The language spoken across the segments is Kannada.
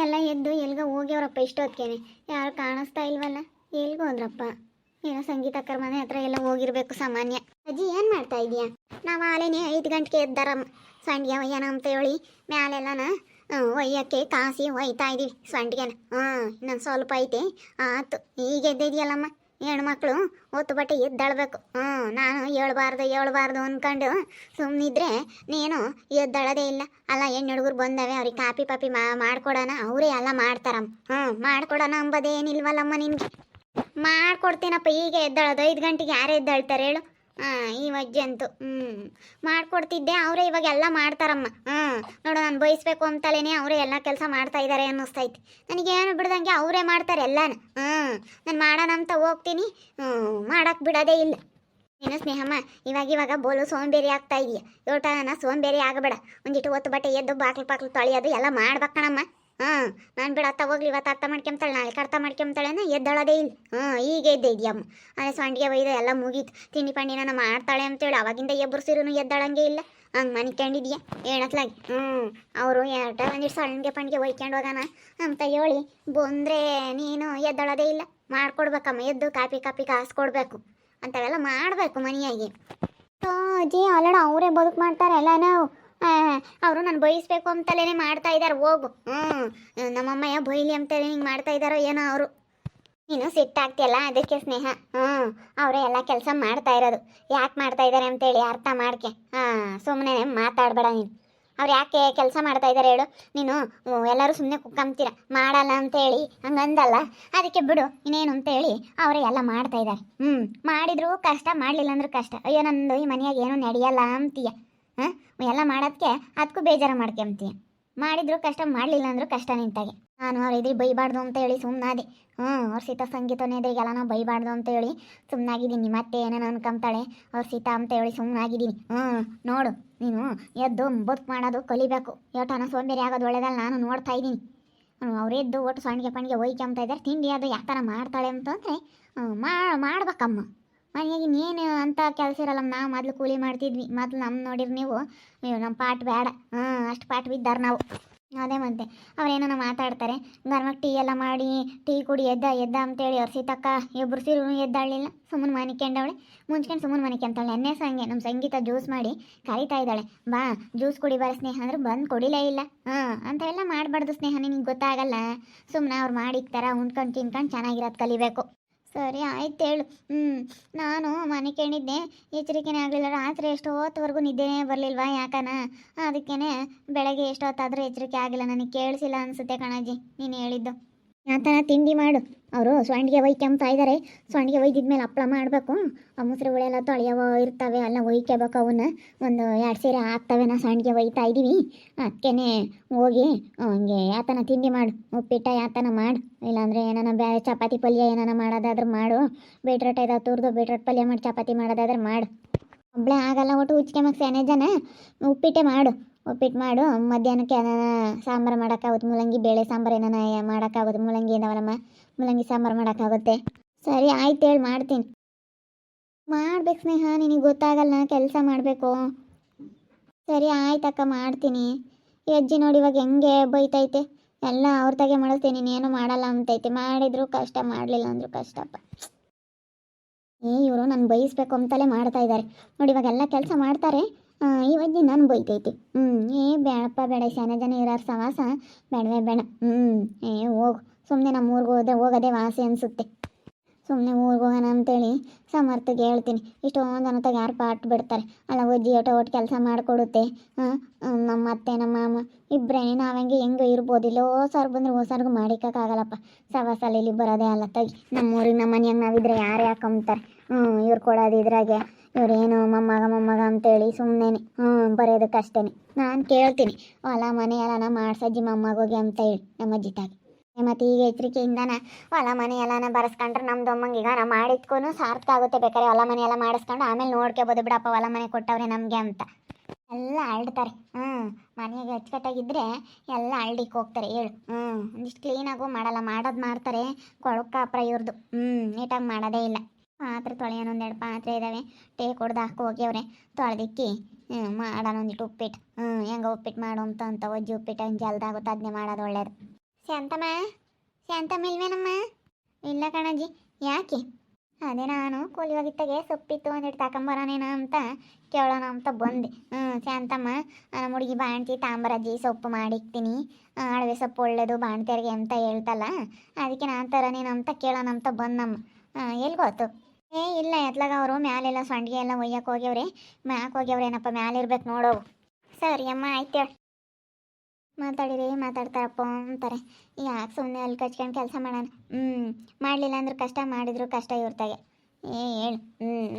ಎಲ್ಲ ಎದ್ದು ಎಲ್ಗ ಹೋಗ್ಯವ್ರಪ್ಪ ಇಷ್ಟೊತ್ತಿಗೆ ಯಾರು ಕಾಣಿಸ್ತಾ ಇಲ್ವಲ್ಲ. ಎಲ್ಗ ಹೋದ್ರಪ್ಪ? ಏನೋ ಸಂಗೀತಕ್ಕರ ಮನೆ ಹತ್ರ ಎಲ್ಲ ಹೋಗಿರ್ಬೇಕು ಸಾಮಾನ್ಯ. ಅಜ್ಜಿ ಏನು ಮಾಡ್ತಾ ಇದೀಯಾ? ನಾವು ಆಲೇನೆ 5 ಗಂಟೆಗೆ ಎದ್ದಾರಮ್ಮ ಸಂಡ್ಗೆ ಒಯ್ಯನ ಅಂತ ಹೇಳಿ ಮ್ಯಾಲೆಲ್ಲನ ಒಯ್ಯಕ್ಕೆ ಕಾಸಿ ಒಯ್ತಾ ಇದೀವಿ ಸಂಡ್ಗೆನ. ಇನ್ನೊಂದು ಸ್ವಲ್ಪ ಐತೆ ಆತು. ಈಗ ಎದ್ದಿದೆಯಲ್ಲಮ್ಮ, ಹೆಣ್ಮಕ್ಳು ಹೊತ್ತು ಬಟ್ಟೆ ಎದ್ದಾಳ್ಬೇಕು. ನಾನು ಹೇಳ್ಬಾರ್ದು ಅಂದ್ಕೊಂಡು ಸುಮ್ಮನಿದ್ರೆ ನೀನು ಎದ್ದಾಳೋದೇ ಇಲ್ಲ. ಅಲ್ಲ ಹೆಣ್ಣು ಹುಡುಗರು ಬಂದವೆ, ಅವ್ರಿಗೆ ಕಾಪಿ ಪಾಪಿ ಮಾಡ್ಕೊಡೋಣ, ಅವರೇ ಎಲ್ಲ ಮಾಡ್ತಾರಮ್ಮ. ಮಾಡ್ಕೊಡೋಣ ಅಂಬೋದೇನಿಲ್ವಲ್ಲಮ್ಮ ನಿನಗೆ. ಮಾಡ್ಕೊಡ್ತೀನಪ್ಪ. ಈಗ ಎದ್ದಾಳೋದು 5 ಗಂಟೆಗೆ ಯಾರೇ ಎದ್ದಾಳ್ತಾರೆ ಹೇಳು? ಈ ಅಜ್ಜಿ ಅಂತೂ ಮಾಡ್ಕೊಡ್ತಿದ್ದೆ, ಅವರೇ ಇವಾಗ ಎಲ್ಲ ಮಾಡ್ತಾರಮ್ಮ. ನೋಡು, ನಾನು ಬಯಸ್ಬೇಕು ಅಂತಲೇನೆ ಅವರೇ ಎಲ್ಲ ಕೆಲಸ ಮಾಡ್ತಾ ಇದ್ದಾರೆ ಅನ್ನಿಸ್ತೈತಿ. ನನಗೇನು ಬಿಡ್ದಂಗೆ ಅವರೇ ಮಾಡ್ತಾರೆ ಎಲ್ಲಾನು. ನಾನು ಮಾಡೋಣ ಅಂತ ಹೋಗ್ತೀನಿ, ಮಾಡಕ್ಕೆ ಬಿಡೋದೇ ಇಲ್ಲ. ನೀನು ಸ್ನೇಹಮ್ಮ ಇವಾಗ ಬೋಲು ಸೋಂಬೇರಿ ಆಗ್ತಾ ಇದೆಯಾ? ಯೋಟನ ಸೋಂಬೇರಿ ಆಗಬೇಡ. ಒಂದಿಟ್ಟು ಹೊತ್ತು ಬಟ್ಟೆ ಎದ್ದು ಬಾಕ್ಲು ತೊಳೆಯೋದು ಎಲ್ಲ ಮಾಡ್ಬೇಕಣಮ್ಮ. ನಾನು ಬಿಡತ್ತ ಹೋಗ್ಲಿ, ಇವತ್ತು ಅರ್ಥ ಮಾಡ್ಕೊಂತಾಳೆ, ನಾಳೆ ಅರ್ಥ ಮಾಡ್ಕೊಂತಾಳೆನ ಎದ್ದಳೋದೇ ಇಲ್ಲ. ಈಗ ಎದ್ದೆ ಇದೆಯಮ್ಮ. ಅದೇ ಸಂಡಿಗೆ ಒಯ್ದು ಎಲ್ಲ ಮುಗೀತು. ತಿಂಡಿ ಪಂಡಿನ ಮಾಡ್ತಾಳೆ ಅಂತೇಳಿ ಅವಾಗಿಂದ ಎಬ್ಬರ್ಸಿರೂ ಎದ್ದಾಳಂಗೆ ಇಲ್ಲ. ಹಂಗೆ ಮನ್ಕೊಂಡಿದ್ಯಾ ಹೇಳತ್ಲಾಗಿ. ಅವರು ಒಂದಿಟ್ಟು ಸಣ್ಣಗೆ ಪಂಡಿಗೆ ಒಯ್ಕೊಂಡು ಹೋಗೋಣ ಅಂತ ಹೇಳಿ ಬಂದರೆ ನೀನು ಎದ್ದಳೋದೇ ಇಲ್ಲ. ಮಾಡ್ಕೊಡ್ಬೇಕಮ್ಮ, ಎದ್ದು ಕಾಪಿ ಕಾಸು ಕೊಡಬೇಕು ಅಂಥವೆಲ್ಲ ಮಾಡಬೇಕು ಮನೆಯಾಗಿ. ಅಜ್ಜಿ ಅಲ್ಲಡ, ಅವರೇ ಬದುಕು ಮಾಡ್ತಾರೆ ಎಲ್ಲ. ನಾವು ಅವರು ನಾನು ಬಯಸ್ಬೇಕು ಅಂತಲೇ ಮಾಡ್ತಾ ಇದ್ದಾರೆ. ಹೋಗು. ನಮ್ಮಮ್ಮಯ್ಯ ಬೈಲಿ ಅಂತಲೇ ಹಿಂಗೆ ಮಾಡ್ತಾ ಇದ್ದಾರೋ ಏನೋ ಅವರು. ನೀನು ಸಿಟ್ಟಾಗ್ತಿಯಲ್ಲ ಅದಕ್ಕೆ ಸ್ನೇಹ. ಅವರೇ ಎಲ್ಲ ಕೆಲಸ ಮಾಡ್ತಾ ಇರೋದು. ಯಾಕೆ ಮಾಡ್ತಾ ಇದ್ದಾರೆ ಅಂತೇಳಿ ಅರ್ಥ ಮಾಡ್ಕೆ. ಸುಮ್ಮನೆ ಮಾತಾಡಬೇಡ ನೀನು. ಅವ್ರು ಯಾಕೆ ಕೆಲಸ ಮಾಡ್ತಾ ಇದ್ದಾರೆ ಹೇಳು? ನೀನು ಎಲ್ಲರೂ ಸುಮ್ಮನೆ ಕುಕ್ಕಂತೀರ ಮಾಡಲ್ಲ ಅಂತೇಳಿ ಹಂಗಂದಲ್ಲ, ಅದಕ್ಕೆ ಬಿಡು ಇನ್ನೇನು ಅಂತೇಳಿ ಅವರೇ ಎಲ್ಲ ಮಾಡ್ತಾ ಇದ್ದಾರೆ. ಮಾಡಿದ್ರು ಕಷ್ಟ, ಮಾಡಲಿಲ್ಲ ಅಂದ್ರೂ ಕಷ್ಟ. ಅಯ್ಯೋ ನಂದು ಈ ಮನೆಯಾಗ ಏನೂ ನಡೆಯಲ್ಲ ಅಂತೀಯ. ಎಲ್ಲ ಮಾಡೋದಕ್ಕೆ ಅದಕ್ಕೂ ಬೇಜಾರು ಮಾಡ್ಕೊಂತೀಯ. ಮಾಡಿದ್ರು ಕಷ್ಟ, ಮಾಡಲಿಲ್ಲ ಅಂದ್ರೂ ಕಷ್ಟ ನಿಂತಾಗೆ. ನಾನು ಅವ್ರ ಎದುರು ಬೈಬಾರ್ದು ಅಂತ ಹೇಳಿ ಸುಮ್ಮನಾದೆ. ಅವ್ರ ಸೀತಾ ಸಂಗೀತನ ಎದುರಿಗೆಲ್ಲ ನಾವು ಬೈಬಾರ್ದು ಅಂತ ಹೇಳಿ ಸುಮ್ಮನಾಗಿದ್ದೀನಿ. ಮತ್ತೆ ಏನೇನು ಅನ್ಕೊಂತಾಳೆ ಅವ್ರ ಸೀತಾ ಅಂತ ಹೇಳಿ ಸುಮ್ಮನಾಗಿದ್ದೀನಿ. ನೋಡು, ನೀನು ಎದ್ದು ಬದುಕು ಮಾಡೋದು ಕಲಿಬೇಕು. ಯೋಟನ ಸೋಂಬೇರಿ ಆಗೋದು ಒಳ್ಳೆದಲ್ಲ. ನಾನು ನೋಡ್ತಾ ಇದ್ದೀನಿ. ಅವರೆದ್ದು ಒಟ್ಟು ಸಣ್ಣಿಗೆ ಪಣ್ಣಿಗೆ ಒಯ್ಕೊಂತ ಇದ್ದಾರೆ. ತಿಂಡಿ ಅದು ಯಾವ ಥರ ಮಾಡ್ತಾಳೆ ಅಂತಂದರೆ ಮಾಡ್ಬೇಕಮ್ಮ. ಮನೆಯಾಗ ಇನ್ನೇನು ಅಂತ ಕೆಲಸ ಇರಲ್ಲಮ್ಮ. ನಾವು ಮೊದಲು ಕೂಲಿ ಮಾಡ್ತಿದ್ವಿ. ಮೊದಲು ನಮ್ಮ ನೋಡಿರಿ ನೀವು ನಮ್ಮ ಪಾಠ ಬೇಡ. ಅಷ್ಟು ಪಾಠ ಬಿದ್ದಾರೆ ನಾವು. ಅದೇ ಮತ್ತೆ ಅವ್ರೇನೋ ಮಾತಾಡ್ತಾರೆ. ಗರ್ಮಕ್ಕೆ ಟೀ ಎಲ್ಲ ಮಾಡಿ ಟೀ ಕುಡಿ ಎದ್ದ ಅಂತೇಳಿ ಅವ್ರ ಸೀತಕ್ಕ ಇಬ್ಬರು ಸೀರು ಎದ್ದಾಳಲಿಲ್ಲ. ಸುಮ್ಮನೆ ಮನಿಕೊಂಡವಳೆ. ಮುಂಚ್ಕೊಂಡು ಸುಮ್ಮನೆ ಮನಿಕೊಂತಾಳೆ. ಎಣ್ಣೆ ಸಂಗೆ ನಮ್ಮ ಸಂಗೀತ ಜ್ಯೂಸ್ ಮಾಡಿ ಕರಿತಾ ಇದ್ದಾಳೆ. ಬಾ ಜ್ಯೂಸ್ ಕುಡಿ ಬರ ಸ್ನೇಹ ಅಂದ್ರೆ ಬಂದು ಕುಡಿಲೇ ಇಲ್ಲ. ಅಂಥವೆಲ್ಲ ಮಾಡಬಾರ್ದು ಸ್ನೇಹ, ನಿನಗೆ ಗೊತ್ತಾಗಲ್ಲ. ಸುಮ್ಮನೆ ಅವ್ರು ಮಾಡಿಕ್ತಾರ, ಉಣ್ಕೊಂಡು ತಿನ್ಕೊಂಡು ಚೆನ್ನಾಗಿರೋದು ಕಲಿಬೇಕು. ಸರಿ ಆಯ್ತು ಹೇಳು. ನಾನು ಮನೆ ಕೇಳಿದ್ದೆ, ಎಚ್ಚರಿಕೆನೇ ಆಗಲಿಲ್ಲ. ರಾತ್ರಿ ಎಷ್ಟೋ ಹೊತ್ತವರೆಗೂ ನಿದ್ದೆನೇ ಬರಲಿಲ್ವಾ ಯಾಕನ? ಅದಕ್ಕೇ ಬೆಳಗ್ಗೆ ಎಷ್ಟೊತ್ತಾದರೂ ಎಚ್ಚರಿಕೆ ಆಗಿಲ್ಲ. ನನಗೆ ಕೇಳಿಸಿಲ್ಲ ಅನಿಸುತ್ತೆ ಕಣಜ್ಜಿ ನೀನು ಹೇಳಿದ್ದು. ಆ ಥರ ತಿಂಡಿ ಮಾಡು. ಅವರು ಸಂಡಿಗೆ ಒಯ್ಕೊಂತ ಇದ್ದಾರೆ. ಸಂಡಿಗೆ ಒಯ್ದಿದ್ಮೇಲೆ ಹಪ್ಪಳ ಮಾಡಬೇಕು. ಆ ಮುಸ್ರೆಗಳೆಲ್ಲ ತೊಳೆಯವ ಇರ್ತವೆ, ಎಲ್ಲ ಒಯ್ಕೋಬೇಕು. ಅವನ್ನ ಒಂದು 2 ಸೇರೆ ಆಗ್ತವೆ. ನಾವು ಸಂಡಿಗೆ ಒಯ್ತಾ ಇದ್ದೀವಿ. ಅದಕ್ಕೇ ಹೋಗಿ ಹಂಗೆ ಯಾತನ ತಿಂಡಿ ಮಾಡು. ಉಪ್ಪಿಟ್ಟ ಯಾತನ ಮಾಡು, ಇಲ್ಲಾಂದರೆ ಏನಾನ ಬೇರೆ ಚಪಾತಿ ಪಲ್ಯ ಏನಾನ ಮಾಡೋದಾದ್ರೆ ಮಾಡು. ಬೀಟ್ರೋಟ್ ಇದಾವೆ ತುರಿದು ಬೀಟ್ರೋಟ್ ಪಲ್ಯ ಮಾಡಿ ಚಪಾತಿ ಮಾಡೋದಾದ್ರೆ ಮಾಡು. ಒಬ್ಬಳೇ ಆಗಲ್ಲ, ಒಟ್ಟು ಉಚ್ಕೆಮಕ್ಕೆ ಸೇನೆ ಜನ. ಉಪ್ಪಿಟ್ಟೆ ಮಾಡು. ಉಪ್ಪಿಟ್ಟು ಮಾಡು. ಮಧ್ಯಾಹ್ನಕ್ಕೆ ಏನಾನ ಸಾಂಬಾರು ಮಾಡೋಕ್ಕಾಗುತ್ತೆ. ಮೂಲಂಗಿ ಬೇಳೆ ಸಾಂಬಾರು ಏನಾನ ಮಾಡೋಕ್ಕಾಗುತ್ತೆ. ಮೂಲಂಗಿ ಇದಾವಲ್ಲಮ್ಮ, ಮೂಲಂಗಿ ಸಾಂಬಾರು ಮಾಡೋಕ್ಕಾಗುತ್ತೆ. ಸರಿ ಆಯ್ತು ಹೇಳಿ ಮಾಡ್ತೀನಿ. ಮಾಡ್ಬೇಕು ಸ್ನೇಹ, ನಿನಗೆ ಗೊತ್ತಾಗಲ್ಲ, ಕೆಲಸ ಮಾಡಬೇಕು. ಸರಿ ಆಯ್ತಕ್ಕ ಮಾಡ್ತೀನಿ. ಈ ಅಜ್ಜಿ ನೋಡಿ ಇವಾಗ ಹೆಂಗೆ ಬೈತೈತೆ. ಎಲ್ಲ ಅವ್ರ ತಾಗೆ ಮಾಡಿಸ್ತೀನಿ, ನೀನೇನು ಮಾಡಲ್ಲ ಅಂತೈತೆ. ಮಾಡಿದ್ರು ಕಷ್ಟ, ಮಾಡಲಿಲ್ಲ ಅಂದರೂ ಕಷ್ಟಪ್ಪ. ಇವರು ನಾನು ಬಯಸ್ಬೇಕು ಅಂತಲೇ ಮಾಡ್ತಾ ಇದ್ದಾರೆ ನೋಡಿ. ಇವಾಗೆಲ್ಲ ಕೆಲಸ ಮಾಡ್ತಾರೆ. ಈ ಅಜ್ಜಿ ನಾನು ಬೈತೈತಿ. ಬೇಡಪ್ಪ ಬೇಡ, ಶಾನೆ ಜನ ಇರೋರು ಸವಾಸ ಬೇಡವೇ ಬೇಡ. ಹೋಗು ಸುಮ್ಮನೆ ನಮ್ಮ ಊರಿಗೆ ಹೋಗೋದೇ ವಾಸಿ ಅನಿಸುತ್ತೆ. ಸುಮ್ಮನೆ ಊರಿಗೆ ಹೋಗೋಣ ಅಂತೇಳಿ ಸಮರ್ಥಗೆ ಹೇಳ್ತೀನಿ. ಇಷ್ಟೊಂದು ಅನ್ನತಾಗ ಯಾರು ಪಾಟ್ ಬಿಡ್ತಾರೆ? ಅಲ್ಲ ಅಜ್ಜಿ ಒಟ್ಟು ಕೆಲಸ ಮಾಡಿಕೊಡುತ್ತೆ. ನಮ್ಮ ಅತ್ತೆ ನಮ್ಮ ಮಾಮ ಇಬ್ಬರೇ ನಾವಂಗೆ ಹೆಂಗೆ ಇರ್ಬೋದಿಲ್ಲ. ಓಸಾರು ಬಂದರೆ ಓಸಾರ್ಗೂ ಮಾಡಿಕ್ಕಾಗಲ್ಲಪ್ಪ. ಸವಾಸಲ್ಲಿ ಇಲ್ಲಿ ಬರೋದೇ ಅಲ್ಲ ತಗಿ. ನಮ್ಮೂರಿಗೆ ನಮ್ಮ ಮನೆಯಾಗ ನಾವಿದ್ರೆ ಯಾರು ಯಾಕಂತಾರೆ? ಇವ್ರು ಕೊಡೋದು ಇದ್ರಾಗೆ ಇವರೇನು ಮೊಮ್ಮಗ ಅಂತೇಳಿ ಸುಮ್ಮನೆ ಬರೆಯೋದಕ್ಕಷ್ಟೇ. ನಾನು ಕೇಳ್ತೀನಿ, ಹೊಲ ಮನೆ ಎಲ್ಲನ ಮಾಡ್ಸಜ್ಜಿ ಮೊಮ್ಮಗೋಗಿ ಅಂತ ಹೇಳಿ ನಮ್ಮ ಅಜ್ಜಿ ತಾಗಿ. ಮತ್ತು ಈಗ ಎಚ್ಚರಿಕೆಯಿಂದನ ಹೊಲ ಮನೆ ಎಲ್ಲನ ಬರೆಸ್ಕೊಂಡ್ರೆ ನಮ್ದು ಅಮ್ಮಂಗೆ ಈಗ ನಾವು ಮಾಡಿದ್ಕೂ ಸಾರ್ಥಕ ಆಗುತ್ತೆ. ಬೇಕಾದ್ರೆ ಹೊಲ ಮನೆ ಎಲ್ಲ ಮಾಡಿಸ್ಕೊಂಡು ಆಮೇಲೆ ನೋಡ್ಕೋಬೋದು ಬಿಡಪ್ಪ, ಹೊಲ ಮನೆ ಕೊಟ್ಟವ್ರೆ ನಮಗೆ ಅಂತ ಎಲ್ಲ ಅಳ್ತಾರೆ. ಮನೆಯಾಗೆ ಅಚ್ಚುಕಟ್ಟಾಗಿದ್ದರೆ ಎಲ್ಲ ಅಳ್ಳಿಕ್ಕೆ ಹೋಗ್ತಾರೆ ಹೇಳು. ಒಂದಿಷ್ಟು ಕ್ಲೀನಾಗೂ ಮಾಡಲ್ಲ, ಮಾಡೋದು ಮಾಡ್ತಾರೆ. ಕೊಳಕಾಪ್ರ ಇವ್ರದ್ದು ನೀಟಾಗಿ ಮಾಡೋದೇ ಇಲ್ಲ. ಪಾತ್ರೆ ತೊಳೆಯೋಣ, 1-2 ಪಾತ್ರೆ ಇದ್ದಾವೆ. ಟೇ ಕೊಡ್ದು ಹೋಗ್ಯವ್ರೆ, ತೊಳೆದಿಕ್ಕಿ ಮಾಡೋಣ ಒಂದಿಟ್ಟು ಉಪ್ಪಿಟ್ಟು. ಹೆಂಗೆ ಉಪ್ಪಿಟ್ಟು ಮಾಡು ಅಂತ ಒಜ್ಜಿ ಉಪ್ಪಿಟ್ಟು ಜಲ್ದಾಗುತ್ತೆ, ಅದನ್ನೇ ಮಾಡೋದು ಒಳ್ಳೇದು. ಶಾಂತಮ್ಮ, ಶಾಂತಮ್ಮ ಇಲ್ವೇನಮ್ಮ? ಇಲ್ಲ ಕಣಜ್ಜಿ. ಯಾಕೆ? ಅದೇ ನಾನು ಕೂಲಿ ಹೋಗಿತ್ತಾಗೆ ಸೊಪ್ಪಿತ್ತು ಒಂದಿಟ್ಟು ತಗೊಂಬರೋನೇನ ಅಂತ ಕೇಳೋಣ ಅಂತ ಬಂದೆ. ಶಾಂತಮ್ಮ ನಮ್ಮ ಹುಡುಗಿ ಬಾಣ್ತಿ ತಾಂಬರಜ್ಜಿ ಸೊಪ್ಪು ಮಾಡಿಕ್ತೀನಿ, ಅಳವೆ ಸೊಪ್ಪು ಒಳ್ಳೇದು ಬಾಣ್ತಿಯರಿಗೆ ಅಂತ ಹೇಳ್ತಲ್ಲ, ಅದಕ್ಕೆ ನಾನು ತರೋನೇನು ಅಂತ ಕೇಳೋಣ ಅಂತ ಬಂದಮ್ಮ. ಎಲ್ಲಿ ಗೊತ್ತು? ಇಲ್ಲ ಎತ್ಲಾಗ ಅವರು ಮ್ಯಾಲೆಲ್ಲ ಸಂಡಿಗೆ ಎಲ್ಲ ಒಯ್ಯಕ್ಕೆ ಹೋಗ್ಯವ್ರೆ, ಮ್ಯಾಕೆ ಹೋಗ್ಯವ್ರೇನಪ್ಪ, ಮ್ಯಾಲೆ ಇರ್ಬೇಕು ನೋಡೋವು. ಸರಿ ಅಮ್ಮ, ಆಯ್ತು ಹೇಳಿ. ಮಾತಾಡಿರಿ ಮಾತಾಡ್ತಾರಪ್ಪ ಅಂತಾರೆ. ಯಾಕೆ ಸುಮ್ಮನೆ ಅಲ್ಲಿ ಕಚ್ಕೊಂಡು ಕೆಲಸ ಮಾಡೋಣ. ಮಾಡಲಿಲ್ಲ ಅಂದ್ರೆ ಕಷ್ಟ, ಮಾಡಿದ್ರು ಕಷ್ಟ ಇವ್ರತಾಗೆ. ಹೇಳು.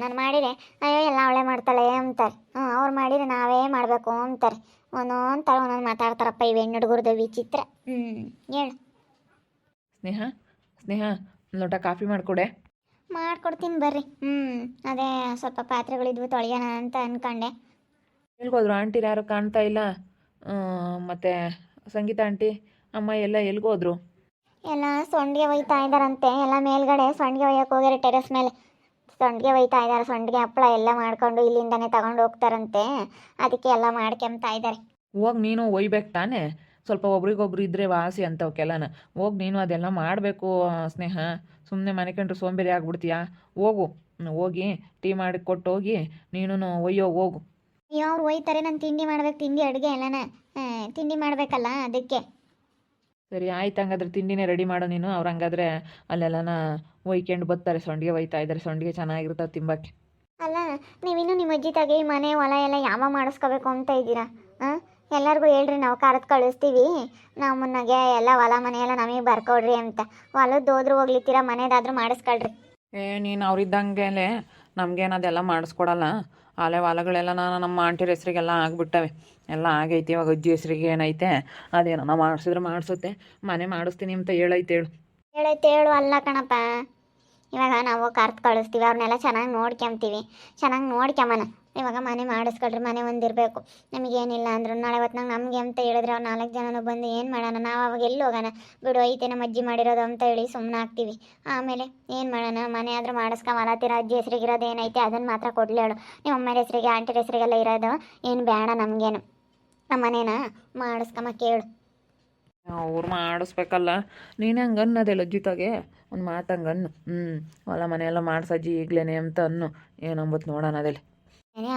ನಾನು ಮಾಡಿದೆ, ಅಯ್ಯೋ ಎಲ್ಲ ಅವಳೇ ಮಾಡ್ತಾಳೆ ಅಂತಾರೆ. ಅವ್ರು ಮಾಡಿದ್ರೆ ನಾವೇ ಮಾಡಬೇಕು ಅಂತಾರೆ. ಒಂದೊಂದು ಥರ ಒಂದೊಂದು ಮಾತಾಡ್ತಾರಪ್ಪ ಇವು ಹೆಣ್ಣು ಹುಡುಗರ್ದು ವಿಚಿತ್ರ. ಹೇಳು. ಸ್ನೇಹ, ಸ್ನೇಹ, ಒಂದು ಲೋಟ ಕಾಫಿ ಮಾಡಿಕೊಡೆ. ಮಾಡ್ಕೊಡ್ತೀನಿ ಬರ್ರಿ. ಅದೇ ಸ್ವಲ್ಪ ಪಾತ್ರೆಗಳಿದ್ವು ತೊಳೆಯೋಣ ಅಂತ ಅಂದ್ಕೊಂಡೆ. ಎಲ್ಗೋದ್ರು ಆಂಟಿರು ಯಾರು ಕಾಣ್ತಾ ಇಲ್ಲ. ಮತ್ತು ಸಂಗೀತ ಆಂಟಿ ಅಮ್ಮ ಎಲ್ಲ ಎಲ್ಗೋದ್ರು? ಎಲ್ಲ ಸೊಂಡಿಗೆ ಒಯ್ತಾ ಇದ್ದಾರಂತೆ, ಎಲ್ಲ ಮೇಲ್ಗಡೆ ಸೊಂಡಿಗೆ ಒಯ್ಯಕ್ಕೆ ಹೋಗ್ಯಾರ, ಟೆರೆಸ್ ಮೇಲೆ ಸೊಂಡಿಗೆ ಒಯ್ತಾ ಇದ್ದಾರೆ. ಸೊಂಡಿಗೆ ಹಪ್ಪಳ ಎಲ್ಲ ಮಾಡ್ಕೊಂಡು ಇಲ್ಲಿಂದನೇ ತಗೊಂಡು ಹೋಗ್ತಾರಂತೆ, ಅದಕ್ಕೆ ಎಲ್ಲ ಮಾಡ್ಕೊಂತಾ ಇದ್ದಾರೆ. ಹೋಗಿ ನೀನು ಒಯ್ಬೇಕು ತಾನೇ, ಸ್ವಲ್ಪ ಒಬ್ರಿಗೊಬ್ರು ಇದ್ದರೆ ವಾಸಿ ಅಂತವಕ್ಕೆಲ್ಲನ. ಹೋಗಿ ನೀನು ಅದೆಲ್ಲ ಮಾಡಬೇಕು ಸ್ನೇಹ. ಸುಮ್ಮನೆ ಮನೆ ಕಂಡ್ರೆ ಸೋಂಬೇರಿ ಆಗ್ಬಿಡ್ತೀಯಾ? ಹೋಗು, ಹೋಗಿ ಟೀ ಮಾಡಿ ಕೊಟ್ಟು ಹೋಗಿ ನೀನು ಒಯ್ಯೋ ಹೋಗು. ಅಯ್ಯೋ ಅವ್ರು ಒಯ್ತಾರೆ, ನಾನು ತಿಂಡಿ ಮಾಡ್ಬೇಕು, ತಿಂಡಿ ಅಡುಗೆ ಎಲ್ಲನ ತಿಂಡಿ ಮಾಡಬೇಕಲ್ಲ ಅದಕ್ಕೆ. ಸರಿ ಆಯ್ತು, ಹಂಗಾದ್ರೆ ತಿಂಡಿನೇ ರೆಡಿ ಮಾಡೋ ನೀನು. ಅವ್ರು ಹಂಗಾದ್ರೆ ಅಲ್ಲೆಲ್ಲನ ಒಯ್ಕೊಂಡು ಬರ್ತಾರೆ. ಸೊಂಡಿಗೆ ಒಯ್ತಾ ಇದ್ದಾರೆ, ಸೊಂಡಿಗೆ ಚೆನ್ನಾಗಿರ್ತದೆ ತಿಂಬಕ್ಕೆ. ಅಲ್ಲ, ನೀವಿನ್ನೂ ನಿಮ್ಮ ಅಜ್ಜಿ ತಾಗೆ ಈ ಮನೆ ಹೊಲ ಎಲ್ಲ ಯಾವ ಮಾಡಿಸ್ಕೋಬೇಕು ಅಂತ ಇದ್ದೀರಾ? ಎಲ್ಲರಿಗೂ ಹೇಳ್ರಿ, ನಾವು ಕರೆದು ಕಳಿಸ್ತೀವಿ ನಮ್ಮನ್ನಾಗೆ ಎಲ್ಲ ಹೊಲ ಮನೆ ಎಲ್ಲ ನಮಗೆ ಬರ್ಕೊಡ್ರಿ ಅಂತ. ಹೊಲದ್ದು ಹೋದ್ರೂ ಹೋಗ್ಲಿತ್ತೀರ, ಮನೆದಾದ್ರೂ ಮಾಡಿಸ್ಕೊಳ್ರಿ. ನೀನು ಅವ್ರಿದ್ದಂಗೆ ನಮಗೇನು ಅದೆಲ್ಲ ಮಾಡಿಸ್ಕೊಡಲ್ಲ. ಆಲೆ ಹೊಲಗಳೆಲ್ಲ ನಮ್ಮ ಆಂಟಿರ ಹೆಸ್ರಿಗೆಲ್ಲ ಆಗಿಬಿಟ್ಟವೆ, ಎಲ್ಲ ಆಗೈತಿ. ಇವಾಗ ಅಜ್ಜಿ ಹೆಸ್ರಿಗೆ ಏನೈತೆ ಅದೇನೋ ಮಾಡಿಸಿದ್ರೆ ಮಾಡಿಸುತ್ತೆ. ಮನೆ ಮಾಡಿಸ್ತೀನಿ ಅಂತ ಹೇಳೈತೆ ಹೇಳು. ಅಲ್ಲ ಕಣಪ್ಪ, ಇವಾಗ ನಾವು ಕರ್ದು ಕಳಿಸ್ತೀವಿ, ಅವ್ರನ್ನೆಲ್ಲ ಚೆನ್ನಾಗಿ ನೋಡ್ಕೊಂತೀವಿ, ಚೆನ್ನಾಗಿ ನೋಡ್ಕೊಂಬನ. ಇವಾಗ ಮನೆ ಮಾಡಿಸ್ಕೊಳ್ರಿ, ಮನೆ ಒಂದಿರಬೇಕು. ನಮಗೇನಿಲ್ಲ ಅಂದ್ರು ನಾಳೆ ಹೊತ್ನಾಗ ನಮಗೆ ಅಂತ ಹೇಳಿದ್ರೆ ಅವ್ರು 4 ಜನನೂ ಬಂದು ಏನು ಮಾಡೋಣ? ನಾವು ಅವಾಗ ಎಲ್ಲಿ ಹೋಗೋಣ? ಬಿಡು, ಐತೆ ನಮ್ಮ ಅಜ್ಜಿ ಮಾಡಿರೋದು ಅಂತ ಹೇಳಿ ಸುಮ್ಮನೆ ಆಗ್ತೀವಿ. ಆಮೇಲೆ ಏನು ಮಾಡೋಣ? ಮನೆ ಆದರೂ ಮಾಡಿಸ್ಕೊಂಬಲತ್ತೀರ, ಅಜ್ಜಿ ಹೆಸ್ರಿಗೆ ಇರೋದು ಏನೈತೆ ಅದನ್ನು ಮಾತ್ರ ಕೊಡ್ಲಿ ಹೇಳು. ನಿಮ್ಮ ಅಮ್ಮರ ಹೆಸ್ರಿಗೆ ಆಂಟಿರ ಹೆಸ್ರಿಗೆಲ್ಲ ಇರೋದು ಏನು ಬೇಡ ನಮಗೇನು. ನಮ್ಮ ಮನೇನ ಮಾಡಿಸ್ಕೊಂಬ ಕೇಳು. ಅವ್ರು ಮಾಡಿಸ್ಬೇಕಲ್ಲ, ನೀನು ಹಂಗೆ ಅನ್ನೋದೆಲ್ಲ ಅಜ್ಜಿತಾಗೆ ಒಂದು ಮಾತು ಹಂಗೆ ಅನ್ನು. ಹೊಲ ಮನೆಯೆಲ್ಲ ಮಾಡ್ಸಜ್ಜಿ ಈಗಲೇ ಅಂತ ಅನ್ನು. ಏನಂಬತ್ತು ನೋಡೋಣ ಅದೆಲ್ಲ.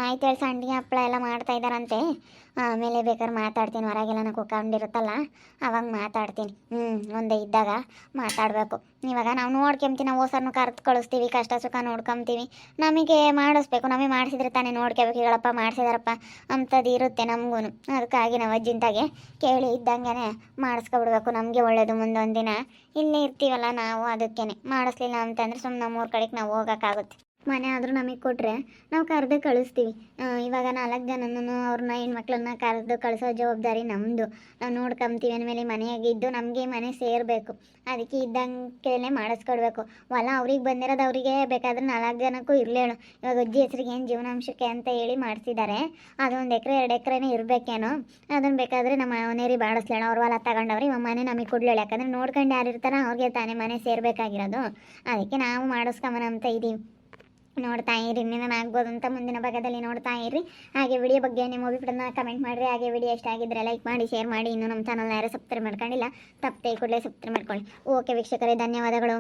ಆಯ್ತು ಹೇಳಿ, ಸಂಡಿಗೆ ಹಪ್ಪಳ ಎಲ್ಲ ಮಾಡ್ತಾ ಇದ್ದಾರಂತೆ. ಆಮೇಲೆ ಬೇಕಾದ್ರೆ ಮಾತಾಡ್ತೀನಿ, ಹೊರಗೆಲ್ಲ ನಾನು ಕುತ್ಕೊಂಡಿರುತ್ತಲ್ಲ ಅವಾಗ ಮಾತಾಡ್ತೀನಿ. ಒಂದೇ ಇದ್ದಾಗ ಮಾತಾಡಬೇಕು. ಇವಾಗ ನಾವು ನೋಡ್ಕೊಂತೀವಿ, ನಾವು ಹೊಸರನ್ನು ಕರೆದು ಕಳಿಸ್ತೀವಿ, ಕಷ್ಟ ಸುಖ ನೋಡ್ಕೊಂತೀವಿ. ನಮಗೆ ಮಾಡಿಸ್ಬೇಕು, ನಮಗೆ ಮಾಡಿಸಿದ್ರೆ ತಾನೇ ನೋಡ್ಕೋಬೇಕು. ಈಗಳಪ್ಪ ಮಾಡಿಸಿದಾರಪ್ಪ ಅಂಥದ್ದು ಇರುತ್ತೆ ನಮಗೂ. ಅದಕ್ಕಾಗಿ ನಾವು ಅಜ್ಜಿಂತಾಗೆ ಕೇಳಿ ಇದ್ದಂಗೆ ಮಾಡಿಸ್ಕೊಬಿಡ್ಬೇಕು. ನಮಗೆ ಒಳ್ಳೇದು. ಮುಂದೊಂದು ದಿನ ಇಲ್ಲೇ ಇರ್ತೀವಲ್ಲ ನಾವು, ಅದಕ್ಕೇ ಮಾಡಿಸ್ಲಿಲ್ಲ ಅಂತಂದರೆ ಸುಮ್ಮನೆ ನಮ್ಮೂರ ಕಡೆಗೆ ನಾವು ಹೋಗೋಕ್ಕಾಗುತ್ತೆ. ಮನೆ ಆದರೂ ನಮಗೆ ಕೊಟ್ಟರೆ ನಾವು ಕರೆದು ಕಳಿಸ್ತೀವಿ. ಇವಾಗ 4 ಜನನೂ ಅವ್ರನ್ನ ಹೆಣ್ಮಕ್ಳನ್ನ ಕರೆದು ಕಳಿಸೋ ಜವಾಬ್ದಾರಿ ನಮ್ಮದು. ನಾವು ನೋಡ್ಕೊಂತೀವಿ ಅಂದಮೇಲೆ ಮನೆಯಾಗಿದ್ದು ನಮಗೆ ಮನೆ ಸೇರಬೇಕು. ಅದಕ್ಕೆ ಇದ್ದಂಗೆ ಮಾಡಿಸ್ಕೊಡ್ಬೇಕು. ಹೊಲ ಅವ್ರಿಗೆ ಬಂದಿರೋದು ಅವರಿಗೆ ಬೇಕಾದ್ರೆ 4 ಜನಕ್ಕೂ ಇರಲೇಳು. ಇವಾಗ ಅಜ್ಜಿ ಹೆಸ್ರಿಗೆ ಏನು ಜೀವನಾಂಶಕ್ಕೆ ಅಂತ ಹೇಳಿ ಮಾಡಿಸಿದ್ದಾರೆ, ಅದು 1 ಎಕರೆ 2 ಎಕರೆನೇ ಇರಬೇಕೇನೋ. ಅದನ್ನು ಬೇಕಾದರೆ ನಮ್ಮ ಮನೆಯವ್ರಿ ಬಾಡಿಸ್ಲೇಳ, ಅವ್ರ ಹೊಲ ತಗೊಂಡವ್ರಿ ಇವಾಗ ಮನೆ ನಮಗೆ ಕೊಡ್ಲೇಳು. ಯಾಕಂದರೆ ನೋಡ್ಕೊಂಡು ಯಾರು ಇರ್ತಾರೋ ಅವ್ರಿಗೆ ತಾನೇ ಮನೆ ಸೇರಬೇಕಾಗಿರೋದು. ಅದಕ್ಕೆ ನಾವು ಮಾಡಿಸ್ಕೊಂಬನ ಅಂತ ಇದ್ದೀವಿ. ನೋಡ್ತಾ ಇರಿ, ಇನ್ನೇನು ಆಗ್ಬೋದು ಅಂತ ಮುಂದಿನ ಭಾಗದಲ್ಲಿ ನೋಡ್ತಾ ಇರಿ. ಹಾಗೆ ವಿಡಿಯೋ ಬಗ್ಗೆ ನಿಮ್ಮ ಅಭಿಪ್ರಾಯನ ಕಮೆಂಟ್ ಮಾಡಿರಿ. ಹಾಗೆ ವಿಡಿಯೋ ಇಷ್ಟ ಆಗಿದ್ದರೆ ಲೈಕ್ ಮಾಡಿ, ಶೇರ್ ಮಾಡಿ. ಇನ್ನೂ ನಮ್ಮ ಚಾನಲ್ನ ಯಾರು ಸಬ್ಸ್ಕ್ರೈಬ್ ಮಾಡ್ಕೊಂಡಿಲ್ಲ, ತಪ್ಪದೆ ಕೂಡಲೇ ಸಬ್ಸ್ಕ್ರೈಬ್ ಮಾಡ್ಕೊಳ್ಳಿ. ಓಕೆ ವೀಕ್ಷಕರೇ, ಧನ್ಯವಾದಗಳು.